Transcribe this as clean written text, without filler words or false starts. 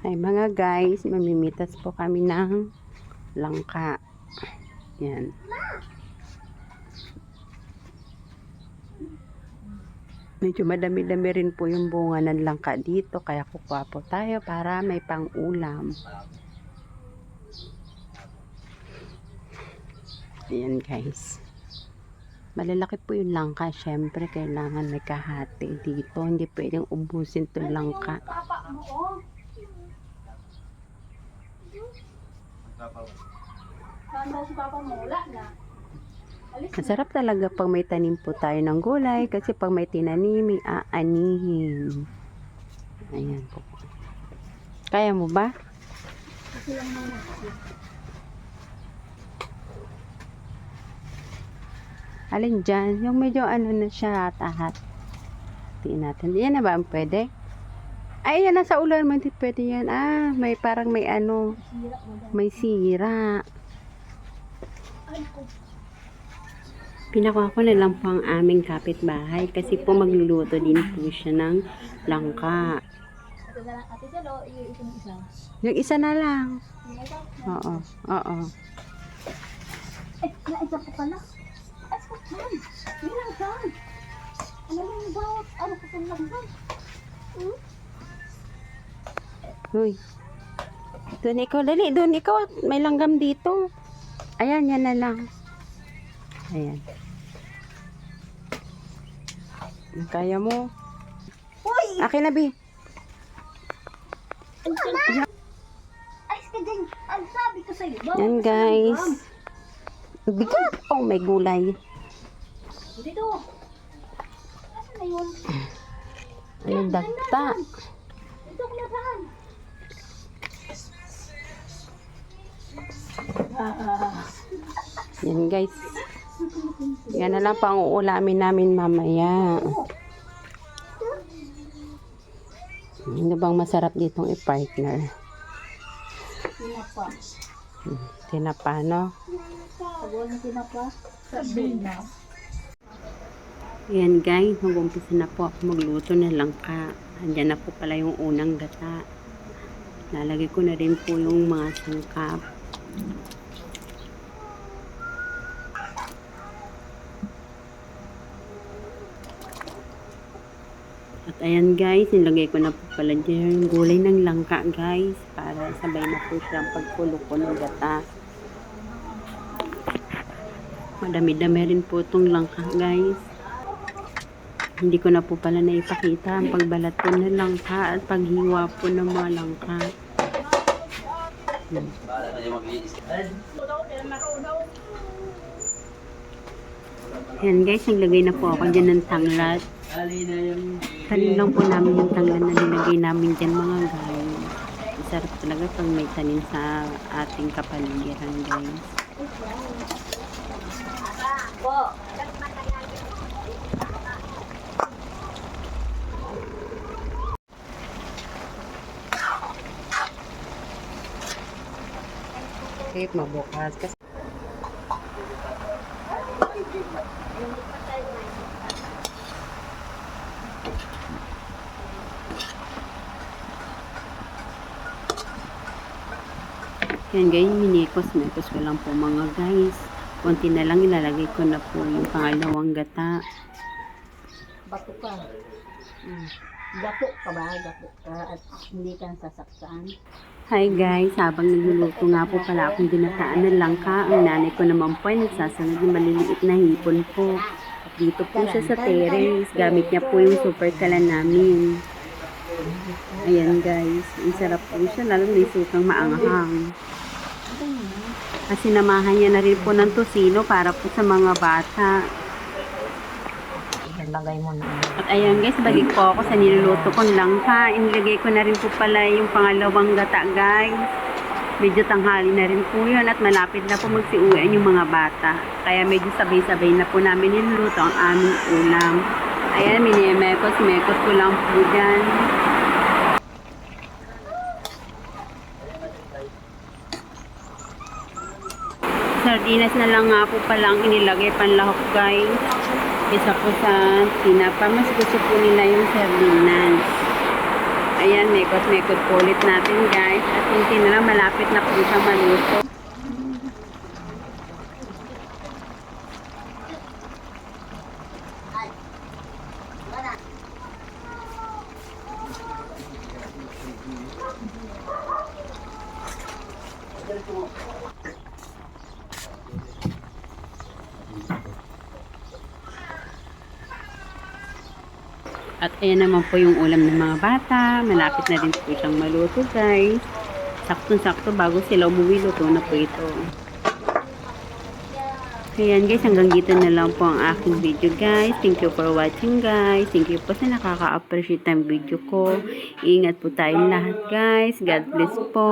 Ay mga guys, mamimitas po kami ng langka. Yan. Medyo madami-dami rin po yung bunga ng langka dito, kaya kukuha po tayo para may pang-ulam. Ayan guys. Malalaki po yung langka, syempre kailangan may kahati dito. Hindi pwedeng ubusin itong langka. Masarap talaga pag may tanim po tayo ng gulay, kasi pag may tinanim, may aanihin. Ayan po. Kaya mo ba? Alin dyan? Yung medyo ano na siya, tahat. Tingnan natin. Yan na ba ang pwede? Ay, yan nasa ulan mo. Hindi pwede yan. Ah, may parang may ano. May sira. Pinakuha ko na lang po ang aming kapitbahay kasi po magluluto din po siya ng langka. Yung isa na lang. Oo. Oo. Ay, naisa po pala. Ay, sakman. Nilanggan. Ano yung bawat? Ano ko sa langgan? Uy. Doon ikaw. Dali, doon ikaw. May langgam dito. Ayan, yan na lang. Ayan. Kaya mo. Uy! Akin na, Bi. Ay, ka din. Ang sabi ko sa'yo. Yan, guys. Bigat. Oh, may gulay. Dito. Asan na yun? Ano, dagta. Dito ko na saan? Yan, guys. Yan na lang pang uulamin namin mamaya. Ano bang masarap ditong i-partner? Tinapa. Tinapa, no? Sabuan na tinapa. Sabihin na. Yan guys, mag-umpisa na po ako magluto ng langka. Andyan na po pala yung unang gata. Lalagay ko na rin po yung mga sangkap. At ayan guys, nilagay ko na po pala dyan yung gulay ng langka guys. Para sabay na po siyang pagkulo ko ng gata. Madami-dami rin po itong langka guys. Hindi ko na po pala naipakita ang pagbalat po ng langka at paghiwa po ng mga langka. Ayan guys, naglagay na po ako dyan ng tanglad. Tanim lang po namin yung tanglad na nilagay namin dyan mga guys. Sarap talaga pag may tanim sa ating kapaligiran guys. Kahit mabukas kasi yan guys, minikos ko lang po mga guys. Konti na lang ilalagay ko na po yung pangalawang gata. Bato ka. Gapo ka ba? Gapo ka. At hindi ka sasaktan. Hi guys, habang nagluluto nga po pala akong ginataan ng langka, ang nanay ko naman po ay nagsasanod yung maliliit na hipon po. At dito po siya sa terrace. Gamit niya po yung super kalan namin. Ayan guys, ang sarap po siya, lalo may sukang maanghang. At sinamahan niya na rin po ng tosino para po sa mga bata. Ilagay mo na. At ayan guys, balik po ako sa niluluto kong langka. Inilagay ko na rin po pala yung pangalawang gata guys. Medyo tanghali na rin po yun at malapit na po magsiuwian yung mga bata. Kaya medyo sabay-sabay na po namin niluluto ang aming ulam. Ayan, minimekos ko lang po dyan. Sardinas na lang nga po pala ang inilagay panlahok guys. Isa po sa tinapa. Mas gusto po nila yung sardinas. Ayan, mekot-mekot po ulit natin guys. At hindi na lang, malapit na po siyang maluto. At ayan naman po yung ulam ng mga bata. Malapit na din po siyang maluto guys. Saktong-sakto bago sila umuwi, luto na po ito. Ayan guys, hanggang dito na lang po ang aking video guys. Thank you for watching guys. Thank you po sa nakaka-appreciate ng video ko. Ingat po tayong lahat guys. God bless po.